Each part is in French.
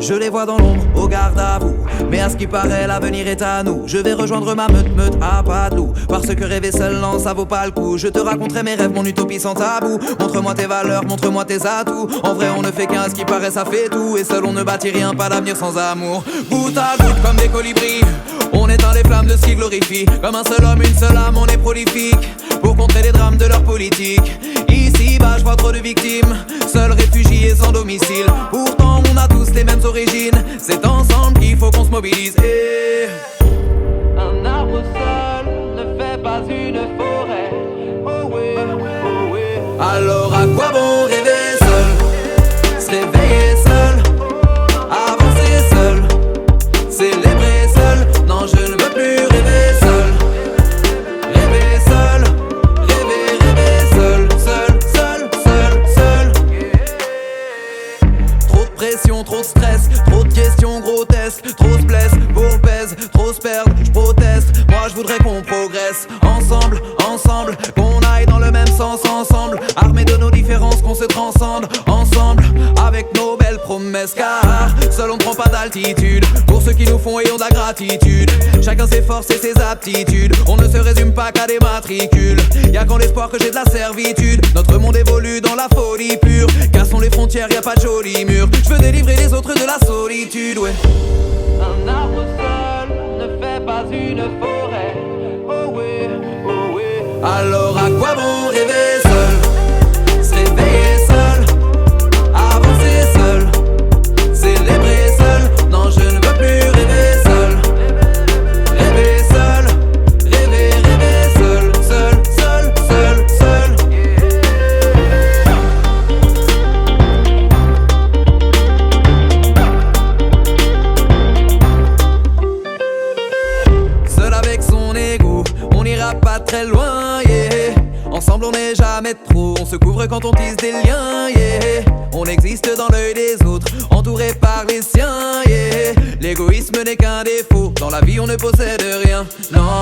Je les vois dans l'ombre, au garde à vous. Mais à ce qui paraît, l'avenir est à nous. Je vais rejoindre ma meute à pas de loup. Parce que rêver seul, non, ça vaut pas le coup. Je te raconterai mes rêves, mon utopie sans tabou. Montre-moi tes valeurs, montre-moi tes atouts. En vrai, on ne fait qu'un, ce qui paraît, ça fait tout. Et seul, on ne bâtit rien, pas d'avenir sans amour. Goutte à goutte, comme des colibris, on éteint les flammes de ce qui glorifie. Comme un seul homme, une seule âme, on est prolifique. Pour contrer les drames de leur politique. Ici, je vois trop de victimes, seuls réfugiés sans domicile. Pourtant, on a tous les mêmes origines. C'est ensemble qu'il faut qu'on se mobilise. Et un arbre seul ne fait pas une forêt. Oh oui, oh oui. Alors à quoi bon rêver seul, se réveiller seul, avancer seul, célébrer seul. Non, je ne veux plus rêver seul. Rêver seul, rêver seul, seul. Trop de pression, trop de stress, trop de questions grotesques. Trop se blesse, pour pèse, trop se perdre, je proteste. Moi je voudrais qu'on progresse, ensemble, qu'on aille dans le même sens, ensemble. Armés de nos différences, qu'on se transcende, ensemble, avec nos belles promesses. Car seul on ne prend pas d'altitude, pour ceux qui nous font et ont de la gratitude. Chacun ses forces et ses aptitudes, on ne se résume pas qu'à des matricules. Y'a qu'en l'espoir que j'ai de la servitude. Notre monde évolue dans la folie pure. Cassons les frontières, y'a pas de jolis murs. Je veux délivrer les autres de la solitude, ouais. Un arbre seul ne fait pas une forêt. Oh oui, oh oui. Alors à quoi bon rêver seul, se réveiller seul, avancer seul, célébrer seul. Non, je ne veux plus rêver seul. Rêver seul, rêver seul. Seul avec son ego, on n'ira pas très loin, yeah. Ensemble on n'est jamais trop, on se couvre quand on tisse des liens, yeah. On existe dans l'œil des autres, entouré par les siens, yeah. L'égoïsme n'est qu'un défaut, dans la vie on ne possède rien, non.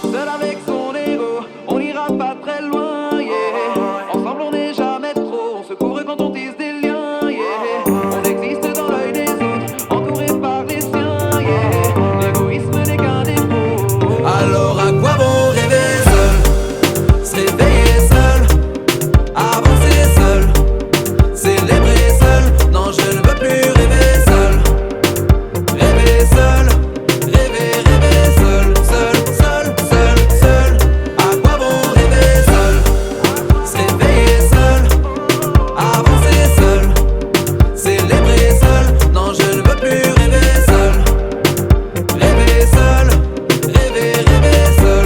Seul avec son ego, on n'ira pas très loin, yeah. Ensemble on n'est jamais trop, on se couvre quand on tisse des liens, yeah. On existe dans l'œil des autres, entouré par les siens, yeah. L'égoïsme n'est qu'un défaut. Alors à quoi bon rêver seul, se réveiller seul, avancer seul, célébrer seul. Non, je ne veux plus rêver seul. Rêver seul, rêver seul. À quoi bon rêver seul, se réveiller seul, avancer seul, célébrer seul. Non, je ne veux plus rêver seul. Rêver seul, rêver seul.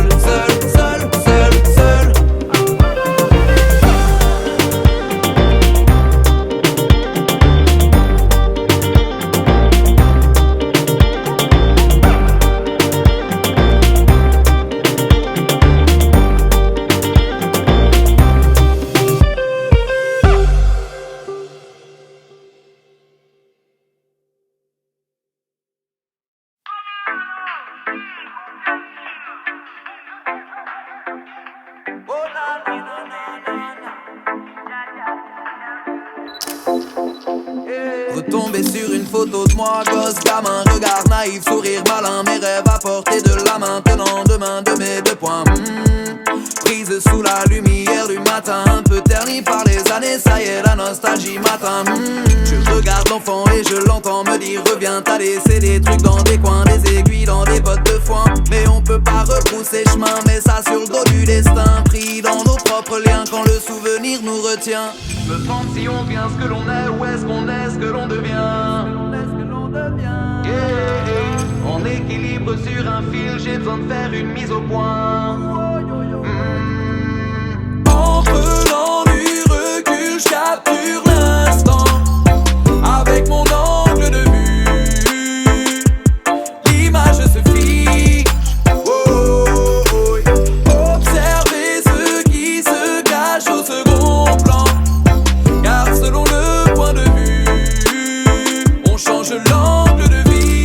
Retomber sur une photo de moi, gosse, gamin, regard naïf, sourire malin, mes rêves à portée de la main, tenant demain de mes deux poings. Prise sous la lumière du matin, un peu ternie par les années, ça y est, la nostalgie m'atteint. Je regarde l'enfant et je l'entends me dire reviens, t'as laissé des trucs dans des coins, des aiguilles dans des bottes de foin. Mais on peut pas retrousser chemin, mais ça sur le dos du destin, pris dans nos propres liens quand le souvenir nous retient. Je me demande si on devient ce que l'on est, ou est-ce qu'on est ce que l'on devient. Yeah. En équilibre sur un fil, j'ai besoin de faire une mise au point. En prenant du recul, je capture l'instant avec mon angle de vue. L'image se fiche. Observer ce qui se cache au second plan. Car selon le point de vue, on change l'angle de vie.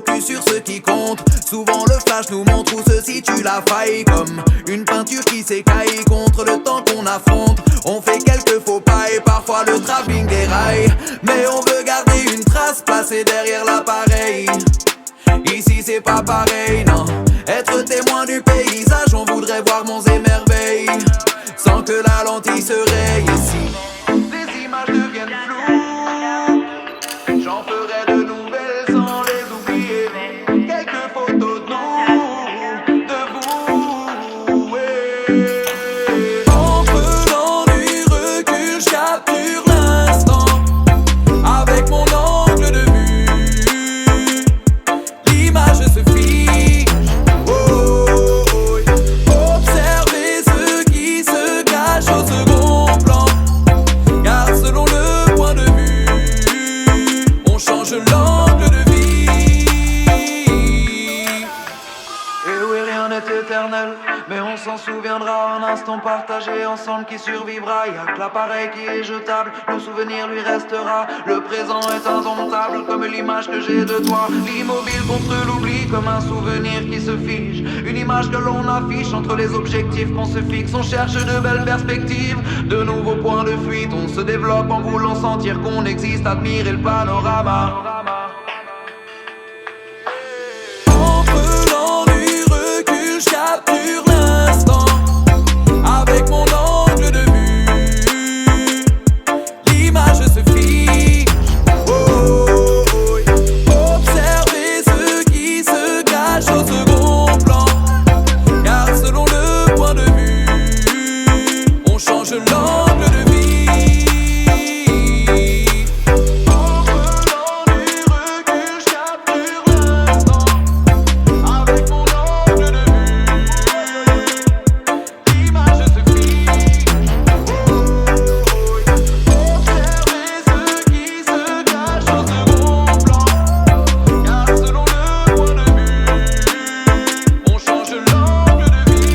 focus sur ce qui compte. Souvent le flash nous montre où se situe la faille, comme une peinture qui s'écaille contre le temps qu'on affronte. On fait quelques faux pas et parfois le travelling déraille, mais on veut garder une trace placée derrière l'appareil. Ici c'est pas pareil, non. Être témoin du paysage, on voudrait voir monts et merveilles, sans que la lentille se raye. Ici les images deviennent floues, j'en ferai de nouvelles sans les oublier. Quelques photos de nous, de vous, ouais. En prenant du recul, je capture l'instant avec mon angle de vue. L'image se fiche, oh, oh, oh. Observez ce qui se cache au second plan, car selon le point de vue, on change l'angle de vie. Et oui, rien n'est éternel, mais on s'en souviendra. Un instant partagé ensemble qui survivra. Y'a que l'appareil qui est jetable, le souvenir lui restera. Le présent est indomptable comme l'image que j'ai de toi. L'immobile contre l'oubli comme un souvenir qui se fige. Une image que l'on affiche entre les objectifs qu'on se fixe. On cherche de belles perspectives, de nouveaux points de fuite. On se développe en voulant sentir qu'on existe, admirer le panorama. En prenant du recul, je capture l'instant avec mon angle de vue. L'image se fiche, oh, oh, oh. Observez ce qui se cache au second plan, car selon le point de vue, on change l'angle de vie. En prenant du recul, je capture l'instant avec mon angle de vue. L'image se fiche, oh, oh. Observez ce qui se cache au second plan, car selon le point de vue, on change l'angle de vie.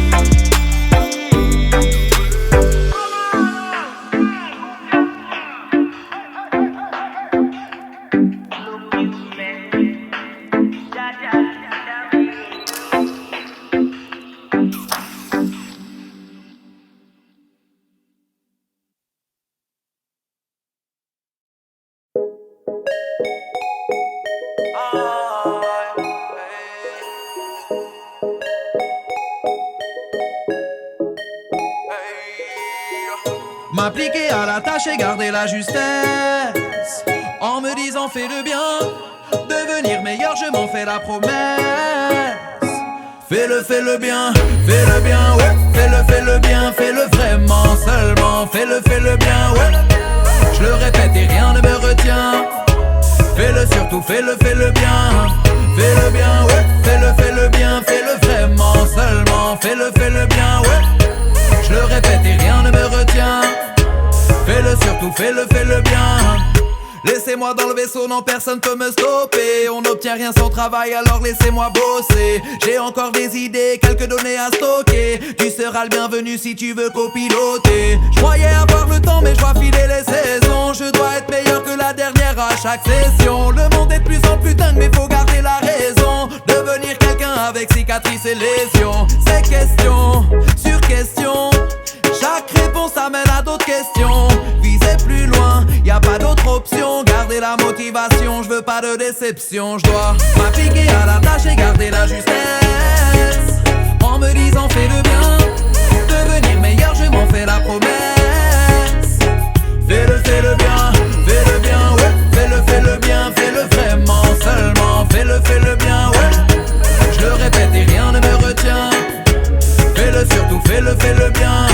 M'appliquer à la tâche et garder la justesse, en me disant fais le bien, devenir meilleur, je m'en fais la promesse. Fais le bien, ouais. Fais le bien, fais-le vraiment seulement. Fais le bien, ouais. Je le répète et rien ne me retient. Fais-le surtout, fais-le bien. Fais le bien, ouais. Fais le bien, fais-le vraiment seulement. Fais le bien, ouais. Je le répète et rien ne me retient. Fais-le surtout, fais-le bien. Laissez-moi dans le vaisseau, non personne peut me stopper. On n'obtient rien sans travail, alors laissez-moi bosser. J'ai encore des idées, quelques données à stocker. Tu seras le bienvenu si tu veux copiloter. Je croyais avoir le temps mais je vois filer les saisons. Je dois être meilleur que la dernière à chaque session. Le monde est de plus en plus dingue mais faut garder la raison. Devenir quelqu'un avec cicatrices et lésions. Ces questions sur questions, chaque réponse amène à d'autres questions. Viser plus loin, y a pas d'autre option. Garder la motivation, je veux pas de déception. Je dois m'appliquer à la tâche et garder la justesse, en me disant fais le bien, devenir meilleur, je m'en fais la promesse. Fais le bien, ouais. Fais le bien, fais-le vraiment seulement. Fais le bien, ouais. Je le répète et rien ne me retient. Fais-le surtout, fais-le bien.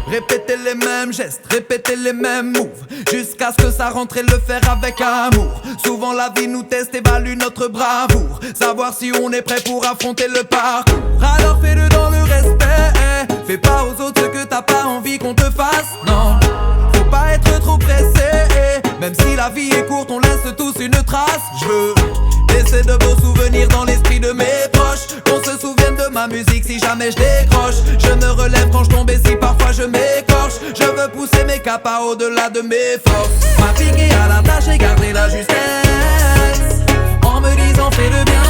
Répétez les mêmes gestes, répétez les mêmes moves, jusqu'à ce que ça rentre et le faire avec amour. Souvent la vie nous teste, évalue notre bravoure, savoir si on est prêt pour affronter le parcours. Alors fais-le dans le respect, fais pas aux autres ce que t'as pas envie qu'on te fasse. Non, faut pas être trop pressé, même si la vie est courte on laisse tous une trace. Je veux laisser de beaux souvenirs dans l'esprit de mes proches, qu'on se souvienne de ma musique si jamais je décroche. Je me relève quand je tombe et si parfois je m'écorche. Je veux pousser mes capas au-delà de mes forces, m'appliquer à la tâche et garder la justesse, en me disant fais le bien,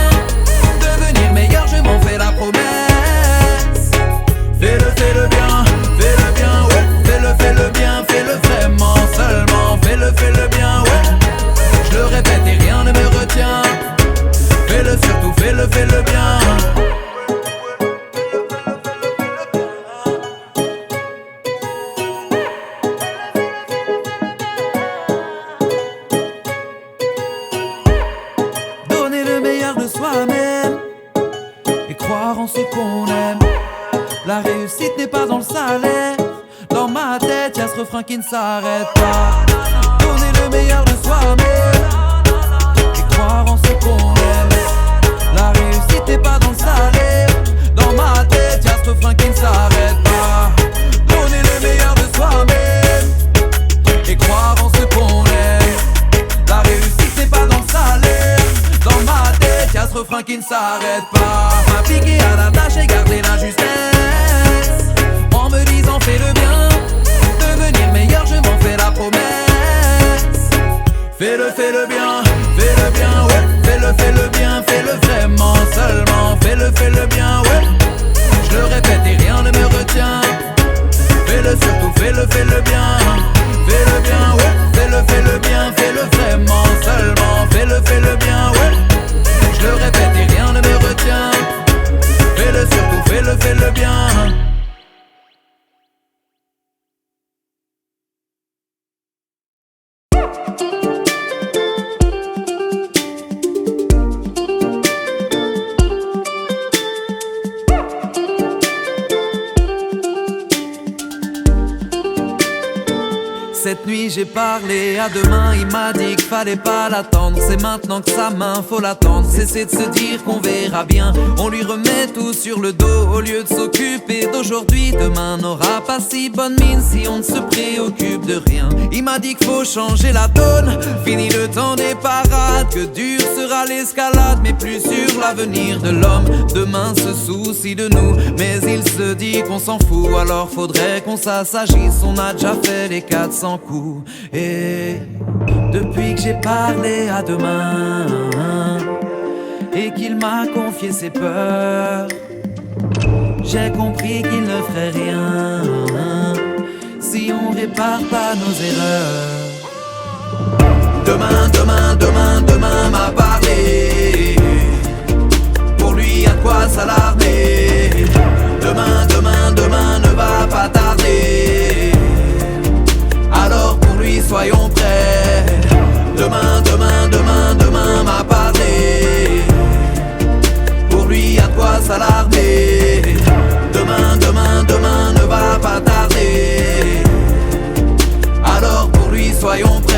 croire en ce qu'on aime. La réussite n'est pas dans le salaire. Dans ma tête y'a ce refrain qui ne s'arrête pas. Donner le meilleur de soi-même et croire en ce qu'on aime. La réussite n'est pas dans le salaire. Dans ma tête y'a ce refrain qui ne s'arrête pas. Donner le meilleur de soi-même et croire en ce qu'on aime. La réussite n'est pas dans le salaire. Dans ma tête y'a ce refrain qui ne s'arrête pas. M'appliquer à la tâche et garder la justesse, en me disant fais le bien, devenir meilleur je m'en fais la promesse. Fais le bien, ouais. Fais le bien, fais-le vraiment seulement. Fais le bien, ouais. Je le répète et rien ne me retient. Fais-le surtout, fais le bien. Fais le bien, ouais. Fais le bien, fais-le vraiment seulement. Fais le bien, ouais. Je le répète et rien ne me retient. Fais-le surtout, fais le bien. Cette nuit j'ai parlé à demain, il m'a dit qu'il fallait pas l'attendre. C'est maintenant que sa main faut l'attendre. Cesser de se dire qu'on verra bien. On lui remet tout sur le dos au lieu de s'occuper d'aujourd'hui. Demain n'aura pas si bonne mine si on ne se préoccupe de rien. Il m'a dit qu'il faut changer la donne. Fini le temps des parades. Que dur sera l'escalade, mais plus sur l'avenir de l'homme. Demain se soucie de nous, mais il se dit qu'on s'en fout. Alors faudrait qu'on s'assagisse. On a déjà fait les 400 coups. Et depuis que j'ai parlé à demain et qu'il m'a confié ses peurs, j'ai compris qu'il ne ferait rien si on répare pas nos erreurs. Demain m'a parlé. Pour lui y'a de quoi s'alarmer. Demain ne va pas tarder. Alors pour lui soyons prêts. Demain m'a parlé. Pour lui y'a de quoi s'alarmer. Demain ne va pas tarder. Alors pour lui soyons prêts.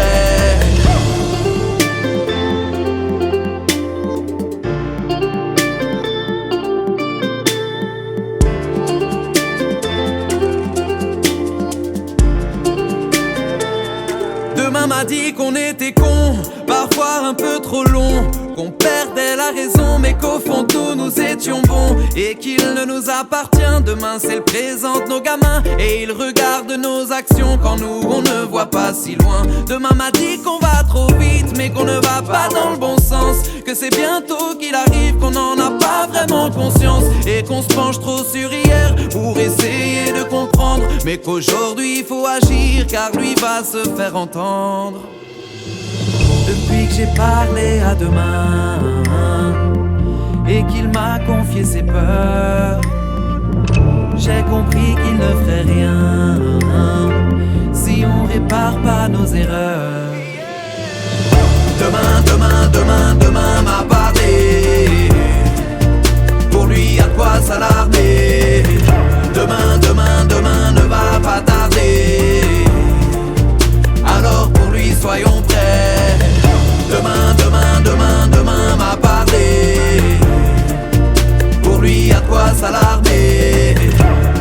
Demain m'a dit qu'on était cons, parfois un peu trop long, qu'on perdait la raison mais qu'au fond tous nous étions bons et qu'il ne nous appartient. Demain c'est le présent de nos gamins et ils regardent nos actions quand nous on ne voit pas si loin. Demain m'a dit qu'on va trop vite mais qu'on ne va pas dans le bon sens, que c'est bientôt qu'il arrive, qu'on n'en a pas vraiment conscience et qu'on se penche trop sur hier pour essayer de comprendre, mais qu'aujourd'hui il faut agir car lui va se faire entendre. Depuis que j'ai parlé à demain et qu'il m'a confié ses peurs, j'ai compris qu'il ne ferait rien si on répare pas nos erreurs. Demain m'a parlé. Pour lui y'a de quoi s'alarmer. Demain ne va pas tarder. Alors pour lui soyons prêts. Demain m'a parlé. Pour lui y'a de quoi s'alarmer.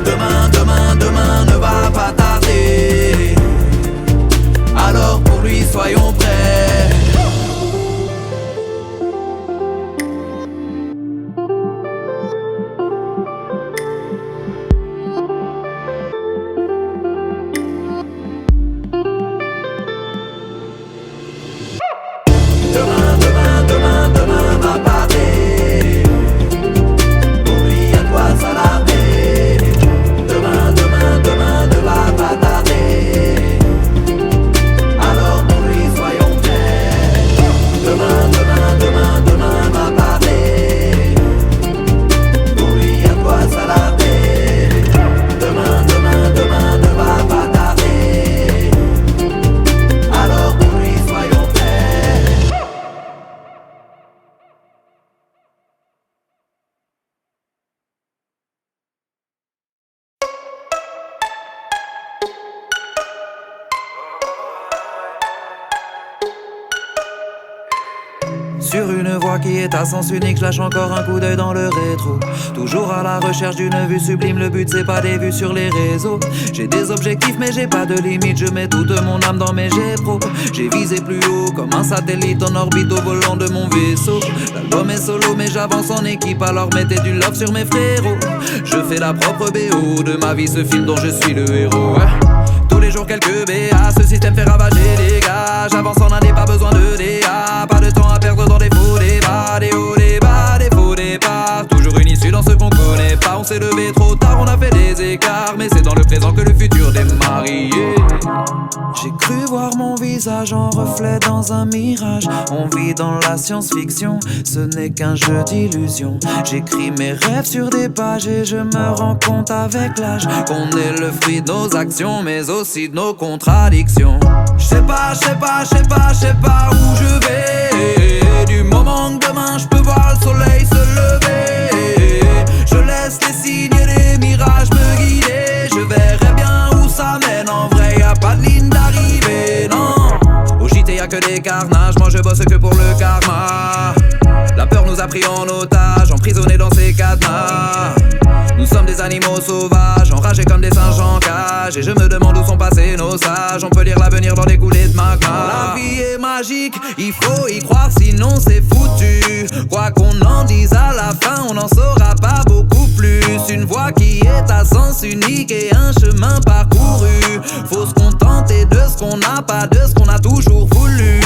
Demain ne va pas tarder. Alors pour lui soyons prêts. Sur une voie qui est à sens unique, je lâche encore un coup d'œil dans le rétro. Toujours à la recherche d'une vue sublime, le but c'est pas des vues sur les réseaux. J'ai des objectifs mais j'ai pas de limite, je mets toute mon âme dans mes jets pro. J'ai visé plus haut comme un satellite en orbite au volant de mon vaisseau. L'album est solo mais j'avance en équipe, alors mettez du love sur mes frérots. Je fais la propre BO de ma vie, ce film dont je suis le héros. Tous les jours quelques BA, ce système fait ravager les gars. J'avance en indé, pas besoin de DA. Pas de temps à perdre dans des faux débats. Des hauts débats, des faux départs. Toujours une issue dans ce qu'on connaît pas. On s'est levé trop tard, on a fait des écarts. Mais c'est dans le présent que le futur démarre. J'ai cru voir mon visage en reflet dans un mirage. On vit dans la science-fiction, ce n'est qu'un jeu d'illusion. J'écris mes rêves sur des pages et je me rends compte avec l'âge qu'on est le fruit de nos actions, mais aussi de nos contradictions. Je sais pas où je vais. Du moment que demain je peux voir le soleil se lever, je laisse les signes et les mirages me guider. Je verrai bien où ça mène, en vrai y'a pas de ligne d'arrivée, non. Au JT y'a que des carnages, moi je bosse que pour le karma. La peur nous a pris en otage, emprisonnés dans ces cadenas. Nous sommes des animaux sauvages, enragés comme des singes en cage. Et je me demande où sont passés nos sages. On peut lire l'avenir dans des coulées de magma. La vie est magique, il faut y croire sinon c'est foutu. Quoi qu'on en dise à la fin, on n'en saura pas beaucoup plus. Une voie qui est à sens unique et un chemin parcouru. Faut se contenter de ce qu'on n'a pas, de ce qu'on a toujours voulu.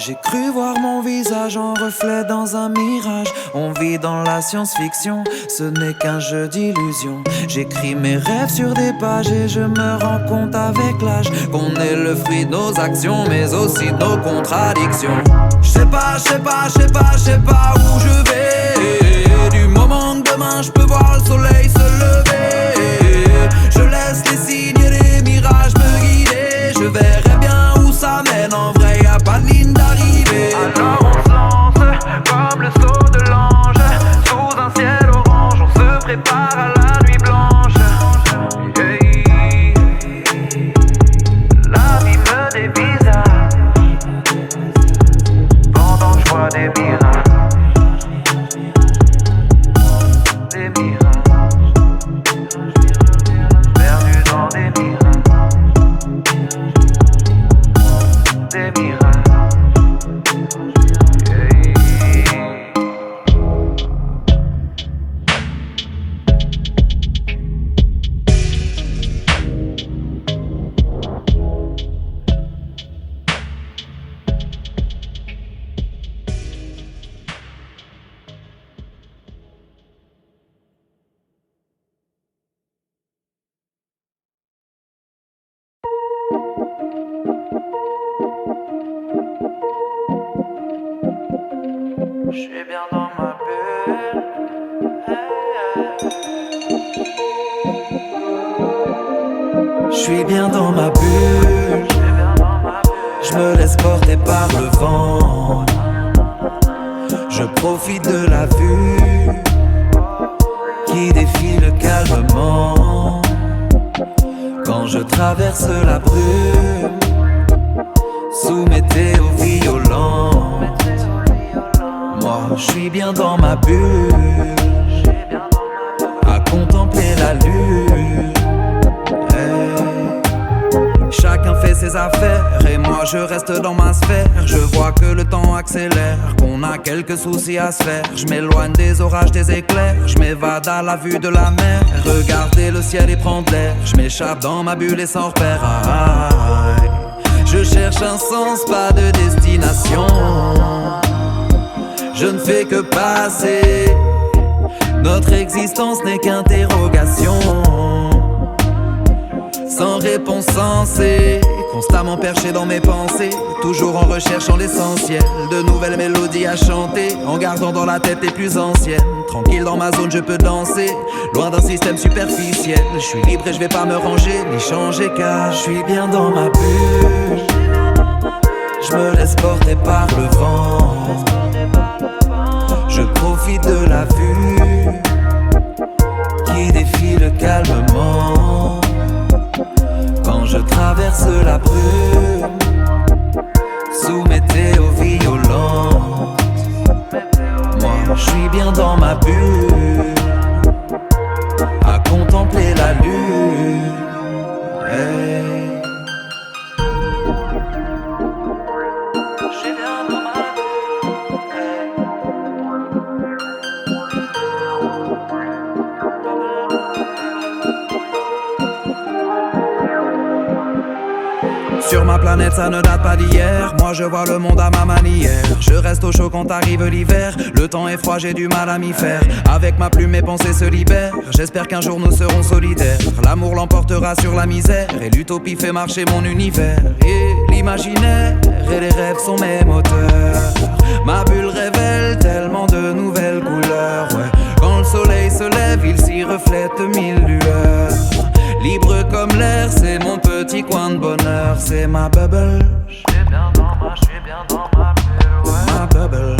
J'ai cru voir mon visage en reflet dans un mirage. On vit dans la science-fiction, ce n'est qu'un jeu d'illusion. J'écris mes rêves sur des pages et je me rends compte avec l'âge qu'on est le fruit de nos actions, mais aussi de nos contradictions. Je sais pas où je vais. Du moment que demain je peux voir le soleil se lever, je laisse les signes et les mirages me guider. Je verrai bien où ça mène, en vrai y'a pas de ligne d'arrivée. Alors on se lance comme le saut de l'ange, sous un ciel orange, on se prépare à la nuit blanche. Hey. La vie me dévisage pendant que je vois des mirages. Des mirages, perdu dans des mirages. Des mirages. Je suis bien dans ma bulle. Je suis bien dans ma bulle. Je me laisse porter par le vent. Je profite de la vue qui défile calmement. Quand je traverse la brume sous météo violent, moi je suis bien dans ma bulle, à contempler la lune. Hey. Chacun fait ses affaires et moi je reste dans ma sphère. Je vois que le temps accélère, qu'on a quelques soucis à se faire. Je m'éloigne des orages, des éclairs, je m'évade à la vue de la mer. Regarder le ciel et prendre l'air, je m'échappe dans ma bulle et sans repère. Je cherche un sens, pas de destination. Je ne fais que passer, notre existence n'est qu'interrogation. Sans réponse sensée, constamment perché dans mes pensées. Toujours en recherchant l'essentiel, de nouvelles mélodies à chanter, en gardant dans la tête les plus anciennes. Tranquille dans ma zone je peux danser, loin d'un système superficiel. Je suis libre et je vais pas me ranger, ni changer car je suis bien dans ma bulle. Je me laisse porter par le vent, je profite de la vue qui défile calmement. Quand je traverse la brume sous météo violent, bien dans ma bulle, à contempler la lune. Hey. Je suis bien dans ma bulle. Sur ma planète ça ne date pas d'hier. Moi je vois le monde à ma manière. Je reste au chaud quand arrive l'hiver. Le temps est froid, j'ai du mal à m'y faire. Avec ma plume mes pensées se libèrent. J'espère qu'un jour nous serons solidaires. L'amour l'emportera sur la misère. Et l'utopie fait marcher mon univers. Et l'imaginaire et les rêves sont mes moteurs. Ma bulle révèle tellement de nouvelles couleurs, ouais. Quand le soleil se lève, il s'y reflète mille lueurs. Libre comme l'air, c'est mon petit coin de bonheur. C'est ma bubble. Je suis bien dans ma bulle, ouais. Ma bubble.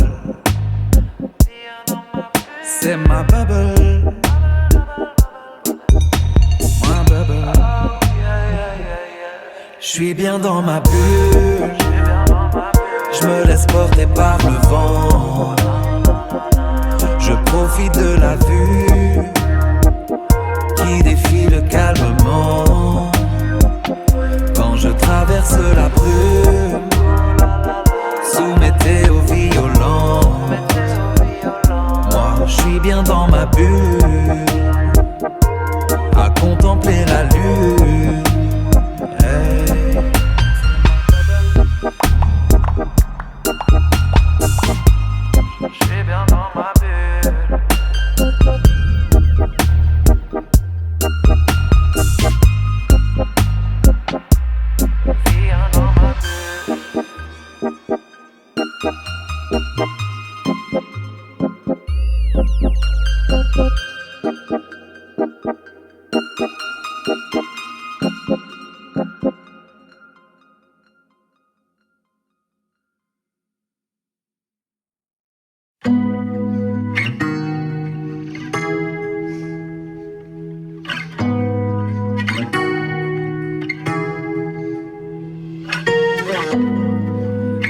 C'est ma bubble. Ma bubble. Je suis bien dans ma bulle. Je me laisse porter par le vent. Je profite de la vue qui défile calmement. Quand je traverse la brume, sous météo violent, moi je suis bien dans ma bulle, à contempler la lune. Hey. Je suis bien dans ma bulle. Viens dans ma bulle.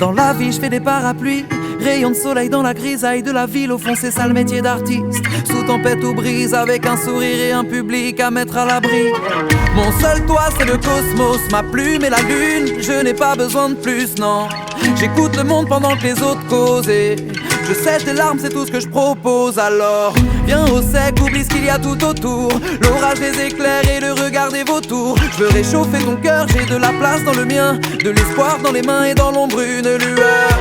Dans la vie, je fais des parapluies, rayons de soleil dans la grisaille de la ville. Au fond, c'est ça le métier d'artiste. Sous tempête ou brise, avec un sourire et un public à mettre à l'abri. Mon seul toit, c'est le cosmos, ma plume et la lune. Je n'ai pas besoin de plus, non. J'écoute le monde pendant que les autres causent. Je sèche des larmes, c'est tout ce que je propose. Alors, viens au sec, oublie ce qu'il y a tout autour. L'orage, les éclairs et le regard des vautours. Je veux réchauffer ton cœur, j'ai de la place dans le mien. De l'espoir dans les mains et dans l'ombre une lueur.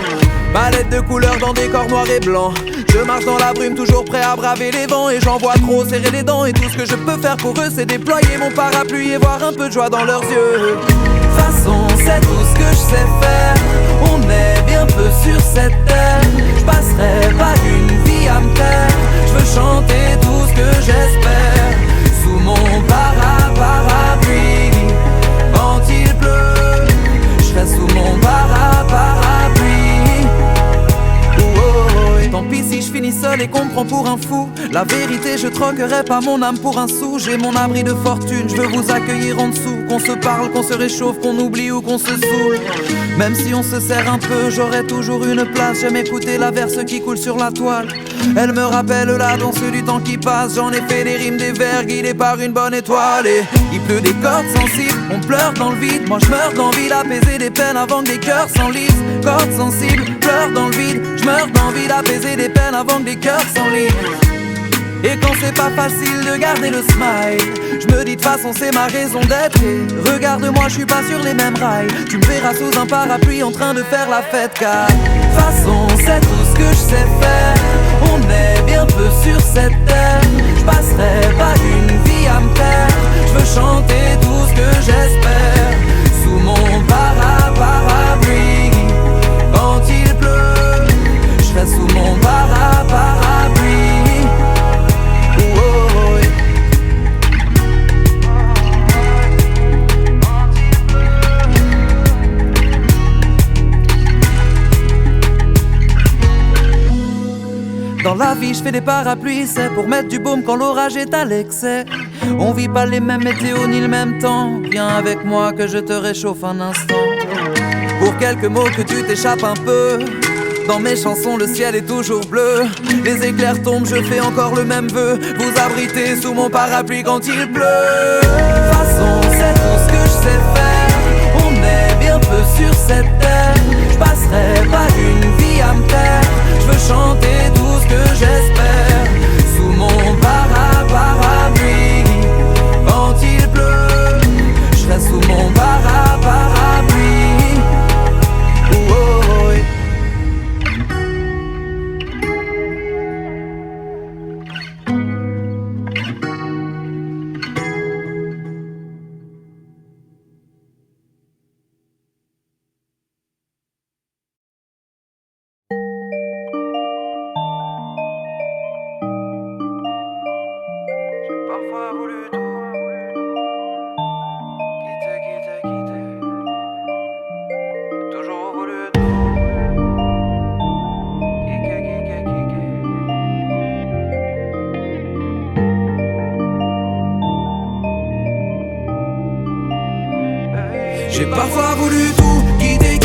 Palette de couleurs dans des corps noirs et blancs. Je marche dans la brume, toujours prêt à braver les vents. Et j'en vois trop serrer les dents. Et tout ce que je peux faire pour eux, c'est déployer mon parapluie et voir un peu de joie dans leurs yeux. De toute façon, c'est tout ce que je sais faire. On est bien peu sur cette terre. Je passerai pas une vie à me taire. Je veux chanter tout ce que j'espère. Sous mon parapluie. Quand il pleut, je serai sous mon parapluie. Tant pis si je finis seul et qu'on me prend pour un fou. La vérité, je troquerai pas mon âme pour un sou. J'ai mon abri de fortune, je veux vous accueillir en dessous. Qu'on se parle, qu'on se réchauffe, qu'on oublie ou qu'on se saoule. Même si on se serre un peu, j'aurai toujours une place. J'aime écouter la verse qui coule sur la toile. Elle me rappelle la danse du temps qui passe. J'en ai fait des rimes, des vers guidés par une bonne étoile. Et il pleut des cordes sensibles, on pleure dans le vide. Moi je meurs d'envie d'apaiser des peines avant que des cœurs s'enlisent. Cordes sensibles, pleure dans le vide. Je meurs d'envie d'apaiser des peines avant que des cœurs s'enlisent. Et quand c'est pas facile de garder le smile, je me dis de façon c'est ma raison d'être. Et regarde-moi, je suis pas sur les mêmes rails. Tu me verras sous un parapluie en train de faire la fête. Car de façon c'est tout ce que je sais faire. On est bien peu sur cette terre. Je passerai pas une vie à me taire. Je veux chanter tout ce que j'espère. Sous mon parapluie. Quand il pleut, je serai sous mon parapluie. Dans la vie, je fais des parapluies, c'est pour mettre du baume quand l'orage est à l'excès. On vit pas les mêmes météos ni le même temps. Viens avec moi que je te réchauffe un instant. Pour quelques mots que tu t'échappes un peu. Dans mes chansons le ciel est toujours bleu. Les éclairs tombent, je fais encore le même vœu. Vous abritez sous mon parapluie quand il pleut. De toute façon c'est tout ce que je sais faire. On est bien peu sur cette terre. Je passerai pas une vie à me taire. Je veux chanter tout ce que j'espère. Sous mon parapluie quand il pleut. Je serai sous mon parapluie. Oh, oh, oh. Parfois voulu tout quitter. Toujours voulu tout kicker. J'ai parfois voulu tout quitter.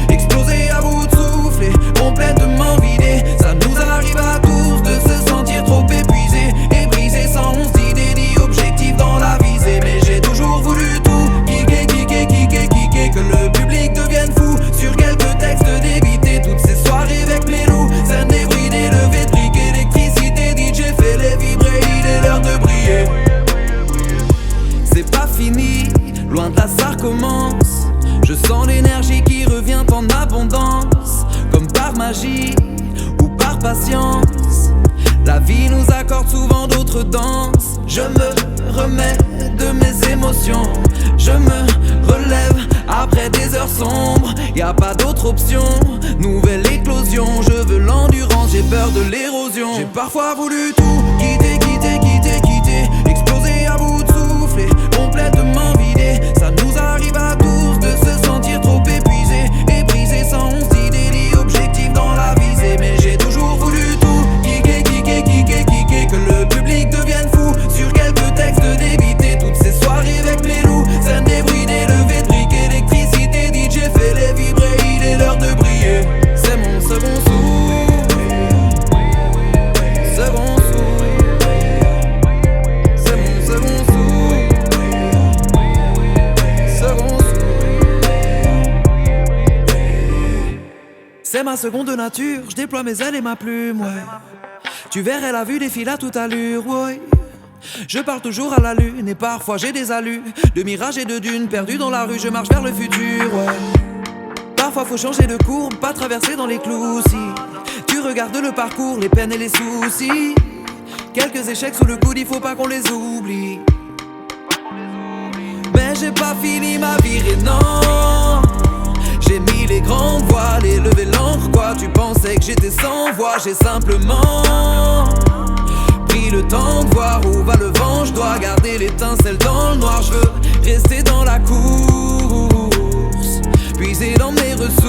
Exploser à bout de souffle et complètement vidé. Ça nous arrive à tous de se sentir trop épuisé et brisé sans 11 idées ni objectifs dans la visée. Mais j'ai toujours voulu tout kicker. Que le public devienne fou sur quelques textes d'éviter toutes ces soirées avec mes loups. Scène débridée, levé de briques, électricité, DJ fait les vibrer, il est l'heure de briller. C'est pas fini, loin de là ça recommence. Je sens l'énergie qui revient en abondance. Comme par magie ou par patience, la vie nous accorde souvent d'autres danses. Je me remets de mes émotions. Je me relève après des heures sombres. Y a pas d'autre option, nouvelle éclosion. Je veux l'endurance, j'ai peur de l'érosion. J'ai parfois voulu tout quitter. Exploser à bout de souffle et complètement vidé. Ça nous arrive à tous de se sentir trop épuisé et brisé sans 11 idées ni objectifs dans la visée. Mais j'ai toujours voulu tout kicker. Que le public devienne fou sur quelques textes d'éviter toutes ces soirées avec mes loups. Scène débridée, levé de briques, électricité, DJ fait les vibrer, il est l'heure de briller. C'est mon second souffle. C'est mon second souffle. C'est ma seconde nature, je déploie mes ailes et ma plume, ouais. Tu verrais la vue défile à toute allure, ouais. Je parle toujours à la lune et parfois j'ai des allus de mirages et de dunes. Perdu dans la rue, je marche vers le futur, ouais. Parfois faut changer de courbe, pas traverser dans les clous. Si tu regardes le parcours, les peines et les soucis, quelques échecs sous le coude, il faut pas qu'on les oublie. Mais j'ai pas fini ma virée, non. J'ai mis les grandes voiles et levé l'encre. Quoi, tu pensais que j'étais sans voix? J'ai simplement pris le temps de voir où va le vent. Je dois garder l'étincelle dans le noir. Je veux rester dans la course, puiser dans mes ressources.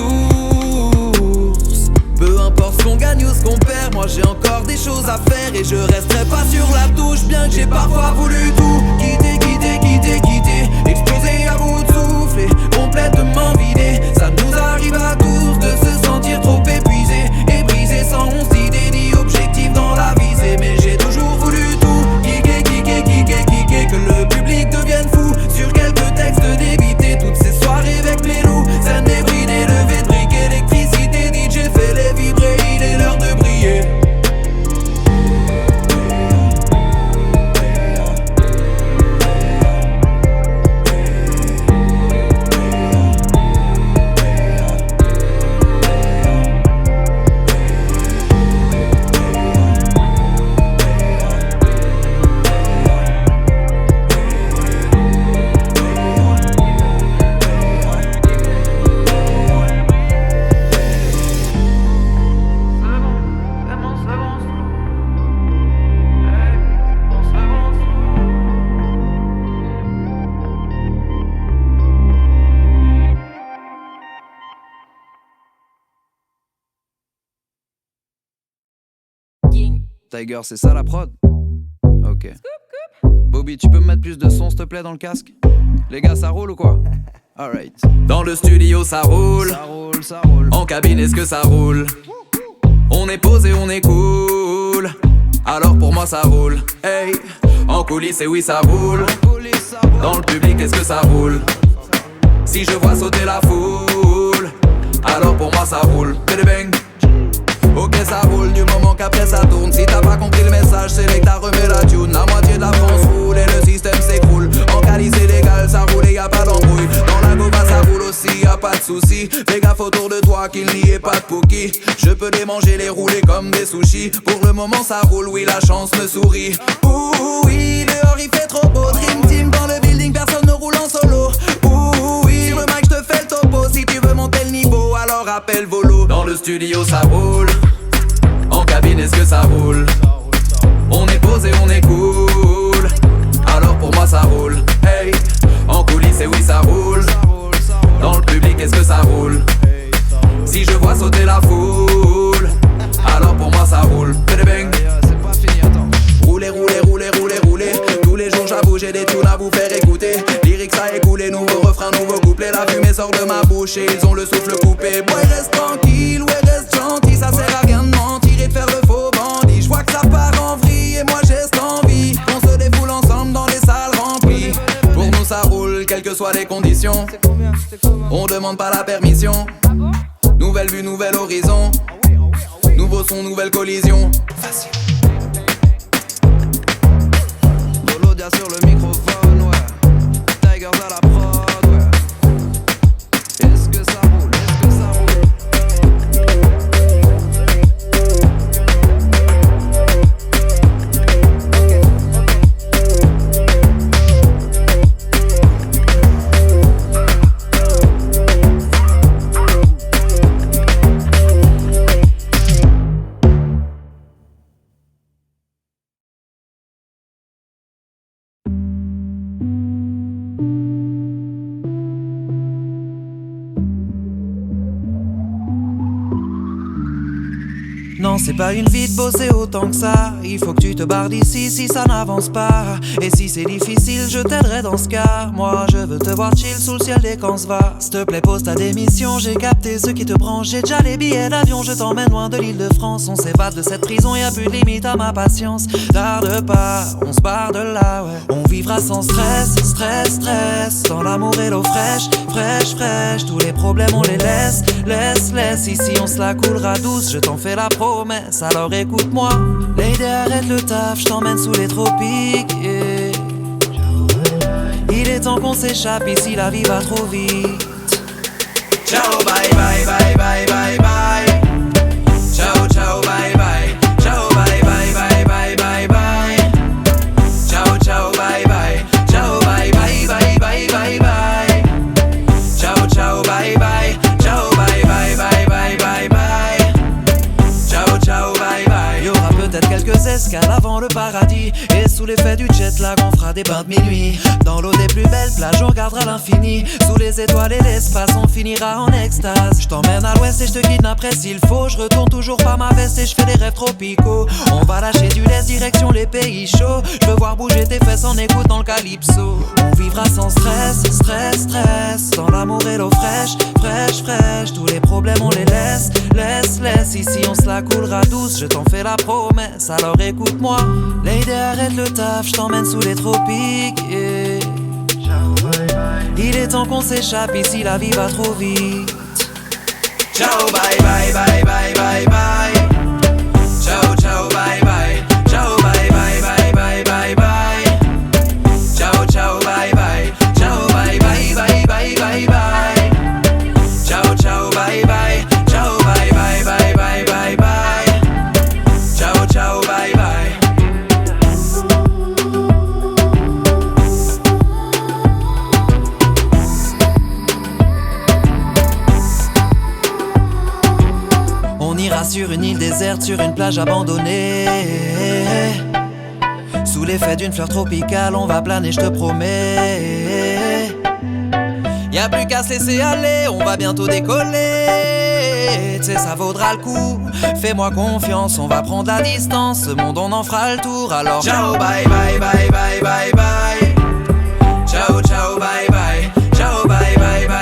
Peu importe ce qu'on gagne ou ce qu'on perd, moi j'ai encore des choses à faire et je resterai pas sur la touche. Bien que j'ai parfois voulu tout quitter. Exploser à bout de souffle et complètement vidé. Ça nous arrive à tous de se sentir trop épuisé et brisé sans 11 idées ni objectifs dans la visée. Mais j'ai toujours voulu tout kicker. Que le public devienne fou sur quelques textes d'éviter toutes ces soirées avec mes loups. Scène débridée, levé de briques, électricité, DJ fait les vibrer, il est l'heure de briller. Tiger, c'est ça la prod? Ok. Bobby, tu peux me mettre plus de son s'il te plaît dans le casque? Les gars, ça roule ou quoi? Alright. Dans le studio ça roule, ça roule. En cabine est-ce que ça roule? On est posé, on est cool. Alors pour moi ça roule. Hey. En coulisses et oui ça roule. Dans le public est-ce que ça roule? Si je vois sauter la foule, alors pour moi ça roule. Bang. Ok ça roule du moment qu'après ça tourne. Si t'as pas compris le message, c'est là que t'as remis la tune. La moitié de la France roule et le système s'écroule. En calice légal ça roule et y'a pas d'embrouille. Dans la gova ça roule aussi, y'a pas de soucis. Fais gaffe autour de toi qu'il n'y ait pas de pookie. Je peux les manger, les rouler comme des sushis. Pour le moment ça roule, oui la chance me sourit. Ouh oui, dehors il fait trop beau. Dream team dans le building, personne ne roule en solo. Ouh oui, sur le mic je te fais le topo. Si tu veux monter le niveau, alors appelle Volo. Dans le studio ça roule. En cabine est-ce que ça roule? On est posé, on est cool. Alors pour moi ça roule. Hey. En coulisses et oui ça roule. Dans le public est-ce que ça roule? Si je vois sauter la foule, alors pour moi ça roule. Bang. C'est pas fini, attends. Roulez, roulez, roulez, roulez, roulez. Tous les jours j'avoue j'ai des tunes à vous faire écouter. Lyrics à écouler, nouveau refrain, nouveau couplet. La fumée sort de ma bouche et ils ont le souffle coupé. Boy reste tranquille, ouais reste gentil. Ça sert à rien de mentir et de faire le faux bandit. Je vois que ça part en vrille et moi j'ai cette envie. On se défoule ensemble dans les salles remplies. Pour nous ça roule, quelles que soient les conditions. On demande pas la permission. Nouvelle vue, nouvel horizon. Nouveau son, nouvelle collision. Facile. Dolodia sur le microphone, ouais. Tigers à la prod, ouais. Est-ce que ça roule? Est-ce que ça roule? Non, c'est pas une vie de bosser autant que ça. Il faut que tu te barres d'ici si ça n'avance pas. Et si c'est difficile, je t'aiderai dans ce cas. Moi, je veux te voir chill sous le ciel dès qu'on se va. S'il te plaît, pose ta démission. J'ai capté ce qui te branche. J'ai déjà les billets d'avion. Je t'emmène loin de l'île de France. On s'évade de cette prison, y'a plus de limite à ma patience. Tarde pas, on se barre de là, ouais. On vivra sans stress, stress, stress. Dans l'amour et l'eau fraîche, fraîche, fraîche. Tous les problèmes, on les laisse, laisse, laisse. Ici, on se la coulera douce. Je t'en fais la promesse, alors écoute-moi. Lady, arrête le taf, je t'emmène sous les tropiques, yeah. Il est temps qu'on s'échappe, ici la vie va trop vite. Ciao, bye, bye, bye, bye, bye, bye. Ciao, ciao, bye, bye. Ciao, bye, bye, bye, bye, bye, bye. Ciao, ciao, bye, bye. Ciao, bye, bye, bye, bye, bye, bye. Ciao, ciao, bye, bye. Ciao, bye, bye, bye, bye, bye, bye. Ciao, ciao, bye, bye. Y'aura peut-être quelques escales avant le paradis. Et sous l'effet du jet lag, on fera des bains de minuit. Dans l'eau des plus belles plages, on regardera l'infini. Sous les étoiles et l'espace, on finira en extase. Je t'emmène à l'ouest et je te kidnapperai s'il faut. Je retourne toujours par ma veste et je fais des rêves tropicaux. On va lâcher du lest, direction les pays chauds. Je veux voir bouger tes fesses en écoutant le calypso. On vivra sans stress, stress, stress. Dans l'amour et l'eau fraîche, fraîche, fraîche. Tous les problèmes, on les laisse, laisse, laisse. Ici, on se la coulera douce, je t'en fais la promesse, alors écoute-moi. Lady, arrête le taf, je t'emmène sous les tropiques, yeah. Il est temps qu'on s'échappe, ici la vie va trop vite. Ciao, bye, bye, bye, bye, bye, bye. Ciao, ciao, bye, bye. Ciao, bye, bye, bye, bye, bye, bye. Ciao, ciao, bye, bye. Ciao, bye, bye, bye, bye, bye, bye. Ciao, ciao, bye, bye. Ciao, bye, bye, bye, bye, bye, bye. Ciao, ciao, bye, bye. On ira sur une île déserte, sur une plage abandonnée. Sous l'effet d'une fleur tropicale, on va planer, je te promets. Y'a plus qu'à se laisser aller, on va bientôt décoller. T'sais, ça vaudra le coup, fais-moi confiance, on va prendre la distance. Ce monde, on en fera le tour, alors ciao, bye, bye, bye, bye, bye, bye. Ciao, ciao, bye, bye. Ciao, bye, bye, bye.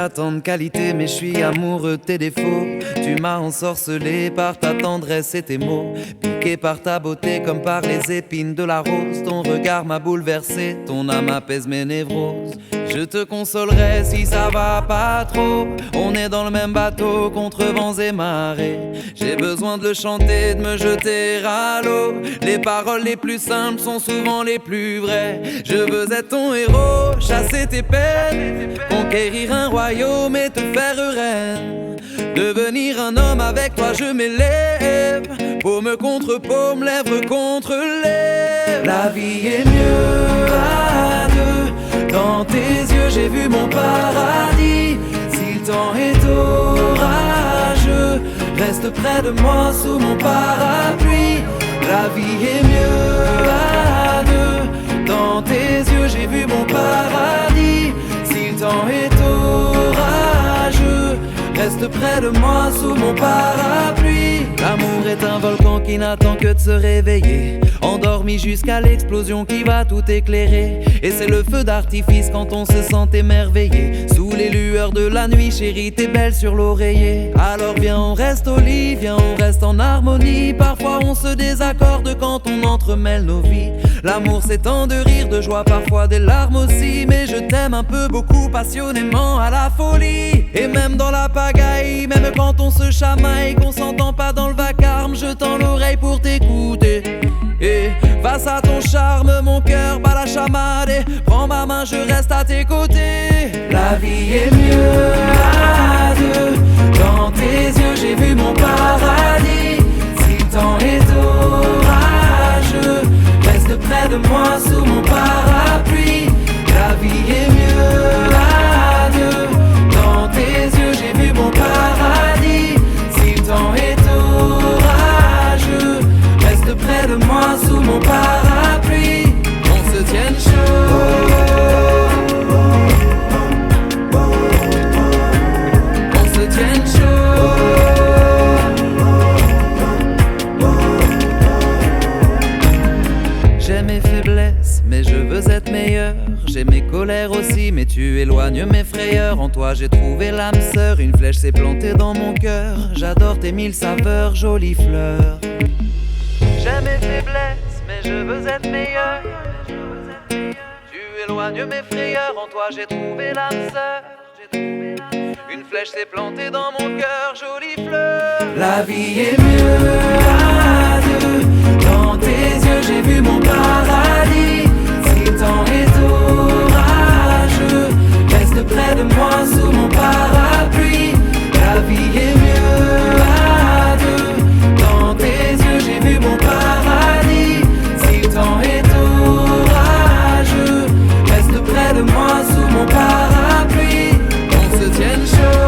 t'as tant de qualité, mais je suis amoureux de tes défauts. Tu m'as ensorcelé par ta tendresse et tes mots, piqué par ta beauté comme par les épines de la rose. Ton regard m'a bouleversé, ton âme apaise mes névroses. Je te consolerai si ça va pas trop. On est dans le même bateau contre vents et marées. J'ai besoin de le chanter, de me jeter à l'eau. Les paroles les plus simples sont souvent les plus vraies. Je veux être ton héros, chasser tes peines, conquérir un royaume et te faire reine. Devenir un homme avec toi, je m'élève. Paume contre paume, lèvre contre lèvre. La vie est mieux à deux. Dans tes yeux j'ai vu mon paradis. Si le temps est orageux, reste près de moi sous mon parapluie. La vie est mieux à deux. Dans tes yeux j'ai vu mon paradis. Si le temps est orageux, reste près de moi sous mon parapluie. L'amour est un volcan qui n'attend que de se réveiller, endormi jusqu'à l'explosion qui va tout éclairer. Et c'est le feu d'artifice quand on se sent émerveillé. Sous les lueurs de la nuit, chérie, t'es belle sur l'oreiller. Alors viens, on reste au lit, viens, on reste en harmonie. Parfois on se désaccorde quand on entremêle nos vies. L'amour c'est tant de rire, de joie, parfois des larmes aussi. Mais je t'aime un peu, beaucoup, passionnément, à la folie. Et même dans la pagaille, même quand on se chamaille, qu'on s'entend pas dans le vacarme, je tends l'oreille pour t'écouter. Et face à ton charme, mon cœur bat la chamade. Et prends ma main, je reste à tes côtés. La vie est mieux à deux. Dans tes yeux, j'ai vu mon paradis. Si le temps est orageux, reste près de moi sous mon parapluie. La vie est mieux à deux. Dans tes yeux, j'ai vu mon paradis. Si le temps est orageux, reste près de moi sous mon parapluie. On se tienne chaud. On se tienne chaud. J'ai mes faiblesses, mais je veux être meilleur. J'ai mes colères aussi, mais tu éloignes mes frayeurs. En toi j'ai trouvé l'âme sœur, une flèche s'est plantée dans mon cœur. J'adore tes mille saveurs, jolie fleur. J'ai mes faiblesses, mais je veux être meilleur. Tu éloignes mes frayeurs, en toi j'ai trouvé l'âme sœur. Une flèche s'est plantée dans mon cœur, jolie fleur. La vie est mieux à deux. Dans tes yeux j'ai vu mon paradis. Si le temps est orageux, reste près de moi sous mon parapluie. La vie est mieux à deux. Dans tes yeux j'ai vu mon paradis. Si le temps est orageux, reste près de moi sous mon parapluie. On se tienne chaud.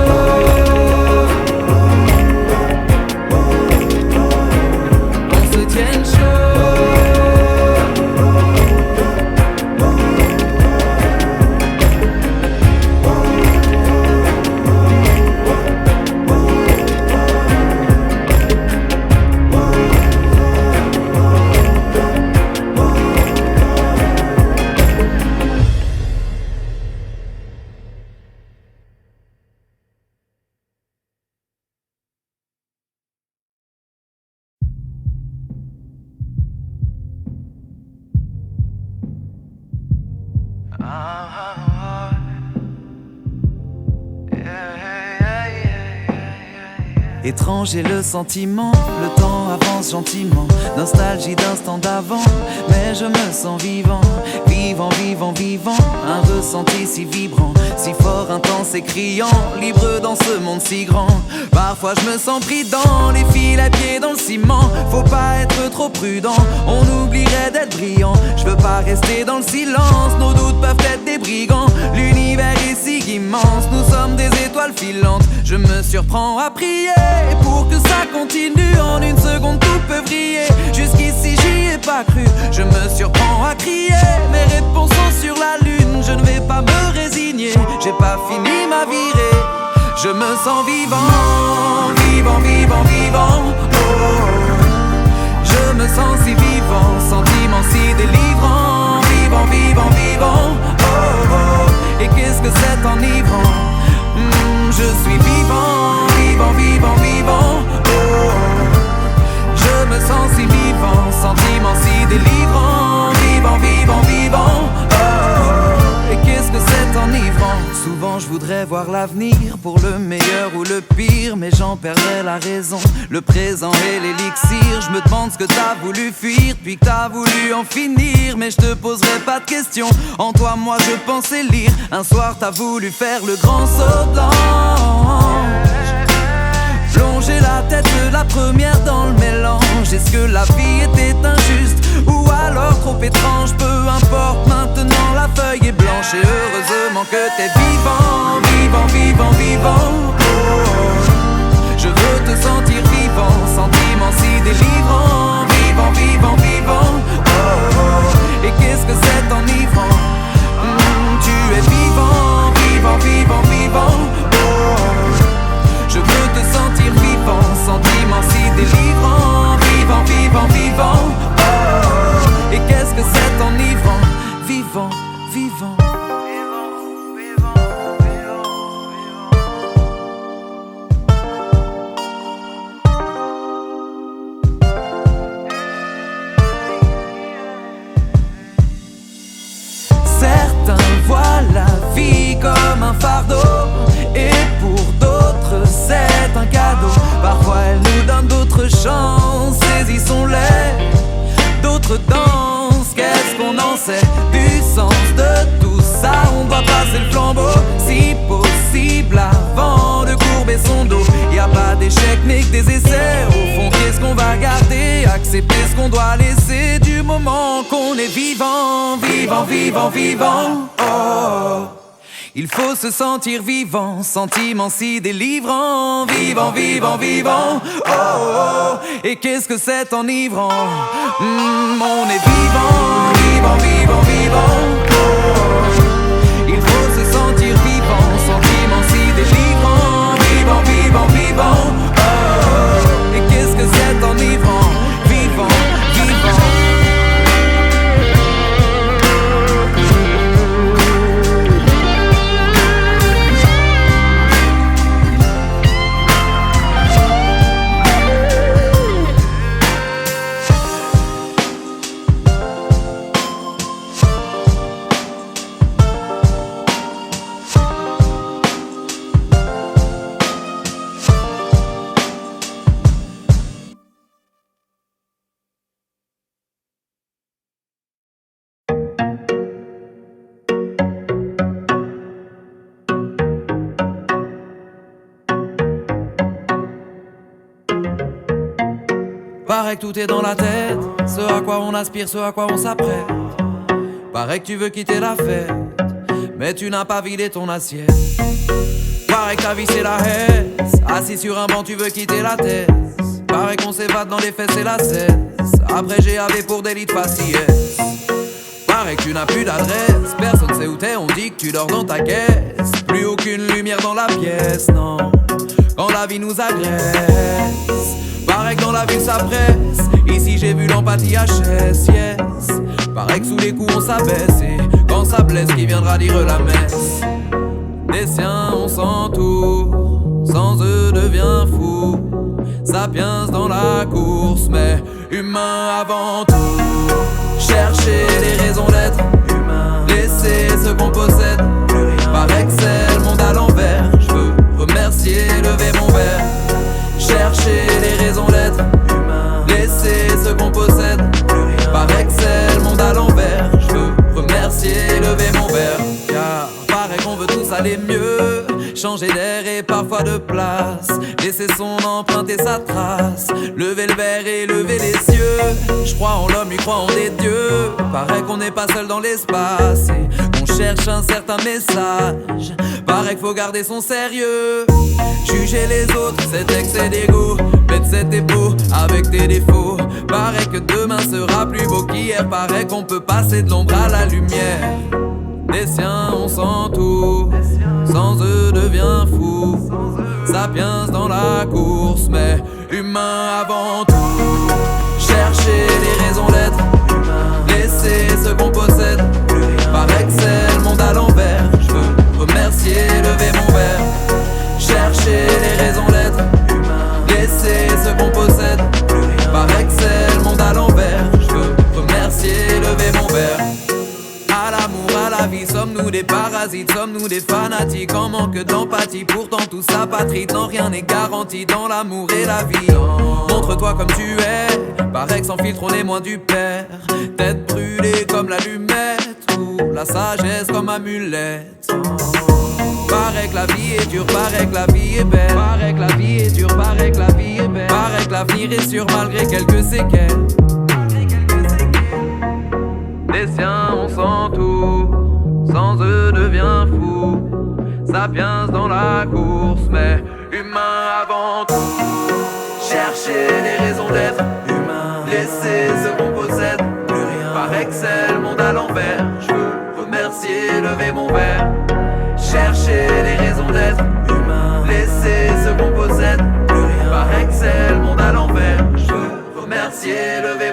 On se tienne chaud. Étrange est le sentiment, le temps avance gentiment. Nostalgie d'instant d'avant, mais je me sens vivant. Vivant, vivant, vivant, un ressenti si vibrant, si fort, intense et criant, libre dans ce monde si grand. Parfois je me sens pris dans les fils à pied dans le ciment. Faut pas être trop prudent, on oublierait d'être brillant. Je veux pas rester dans le silence, nos doutes peuvent être des brigands. L'univers est si immense, nous sommes des étoiles filantes. Je me surprends à prier pour que ça continue. En une seconde tout peut vriller. Jusqu'ici j'y ai pas cru. Je me surprends à crier. Mes réponses sont sur la lune. Je ne vais pas me résigner. J'ai pas fini ma virée. Je me sens vivant, vivant, vivant, vivant. Oh. Je me sens si vivant, sentiment si délivrant. Vivant, vivant, vivant. Oh, oh. Et qu'est-ce que c'est enivrant. voudrais voir l'avenir pour le meilleur ou le pire, mais j'en perdrais la raison. Le présent et l'élixir, je me demande ce que t'as voulu fuir, puis que t'as voulu en finir. Mais je te poserai pas de questions, en toi moi je pensais lire. Un soir t'as voulu faire le grand saut de l'ange, plonger la tête de la première dans le mélange. Est-ce que la vie était injuste ou alors trop étrange? Peu importe, maintenant la feuille est blanche. Et heureusement que t'es vivant, vivant, vivant, vivant. Oh, je veux te sentir vivant, sentiment si délivrant. Vivant, vivant, vivant. Oh, oh. Et qu'est-ce que c'est enivrant? Tu es vivant, vivant, vivant, vivant. Oh, je veux te sentir vivant, sentiment si délivrant. Vivant, vivant, vivant. Oh, oh. Et qu'est-ce que c'est enivrant? Vivant, vivant. Certains voient la vie comme un fardeau, et pour d'autres c'est un cadeau. Parfois elle nous donne d'autres chances, saisissons-les. D'autres dansent, qu'est-ce qu'on en sait du sens de tout ça? On doit passer le flambeau, si possible, avant de courber son dos. Y a pas d'échec mais que des essais. Au fond, qu'est-ce qu'on va garder? Accepter ce qu'on doit laisser du moment qu'on est vivant. Vivant, vivant, vivant. Oh, il faut se sentir vivant, sentiment si délivrant. Vivant, vivant, vivant. Oh, oh. Et qu'est-ce que c'est enivrant? On est vivant, vivant, vivant, vivant. Oh, il faut se sentir vivant, sentiment si délivrant. Vivant, vivant, vivant. Oh, oh. Et qu'est-ce que c'est enivrant? Vivant, vivant. Paraît que tout est dans la tête, ce à quoi on aspire, ce à quoi on s'apprête. Paraît que tu veux quitter la fête, mais tu n'as pas vidé ton assiette. Paraît que ta vie c'est la hesse, assis sur un banc tu veux quitter la thèse. Paraît qu'on s'évade dans les fesses et la cesse, après GAV pour délit de faciès. Paraît que tu n'as plus d'adresse, personne sait où t'es, on dit que tu dors dans ta caisse. Plus aucune lumière dans la pièce, non, quand la vie nous agresse. Paraît que dans la ville ça presse, ici j'ai vu l'empathie HS, yes. Paraît que sous les coups on s'abaisse, et quand ça blesse, qui viendra dire la messe? Des siens on s'entoure, sans eux devient fou. Sapiens dans la course, mais humain avant tout. Chercher les raisons d'être humain, laisser ce qu'on possède, plus rien. Paraît que c'est le monde à l'envers, je veux remercier, lever mon verre. Chercher les raisons d'être humain, laisser ce qu'on possède, plus rien. Paraît que c'est le monde à l'envers, je veux remercier, lever mon verre. Car paraît qu'on veut tous aller mieux, changer d'air et parfois de place, laisser son empreinte et sa trace, lever le verre et lever les cieux. Je crois en l'homme, lui croit en des dieux. Paraît qu'on n'est pas seul dans l'espace et qu'on cherche un certain message. Paraît qu'il faut garder son sérieux. Juger les autres, c'est excès d'ego. Mettre cet épaule avec tes défauts. Paraît que demain sera plus beau qu'hier. Paraît qu'on peut passer de l'ombre à la lumière. Des siens on s'entoure, sans eux devient fou. Sapiens dans la course, mais humain avant tout. Chercher les raisons d'être humain, laisser ce qu'on possède, plus rien. Paraît que c'est le monde à l'envers, je veux remercier, lever mon verre. Chercher les raisons d'être humain, laisser ce qu'on possède, plus rien. Paraît que c'est le monde à l'envers, je veux remercier, lever mon verre. À l'amour, à la vie, sommes-nous des paradis? parasites, sommes-nous des fanatiques en manque d'empathie? Pourtant tout s'apatride, non rien n'est garanti dans l'amour et la vie. Montre-toi comme tu es, paraît que sans filtre on est moins du père. Tête brûlée comme l'allumette, ou la sagesse comme amulette. Paraît que la vie est dure, paraît que la vie est belle. Paraît que la vie est dure, paraît que la vie est belle. Paraît que l'avenir est sûr malgré quelques séquelles. Des siens on s'entoure, sans eux devient fou. Sapiens dans la course, mais humain avant tout. Chercher les raisons d'être humain, laisser ce qu'on possède, plus rien. Par Excel, monde à l'envers, je veux remercier, lever mon verre. Chercher les raisons d'être humain, laisser ce qu'on possède, plus rien. Par Excel, monde à l'envers, je veux remercier, lever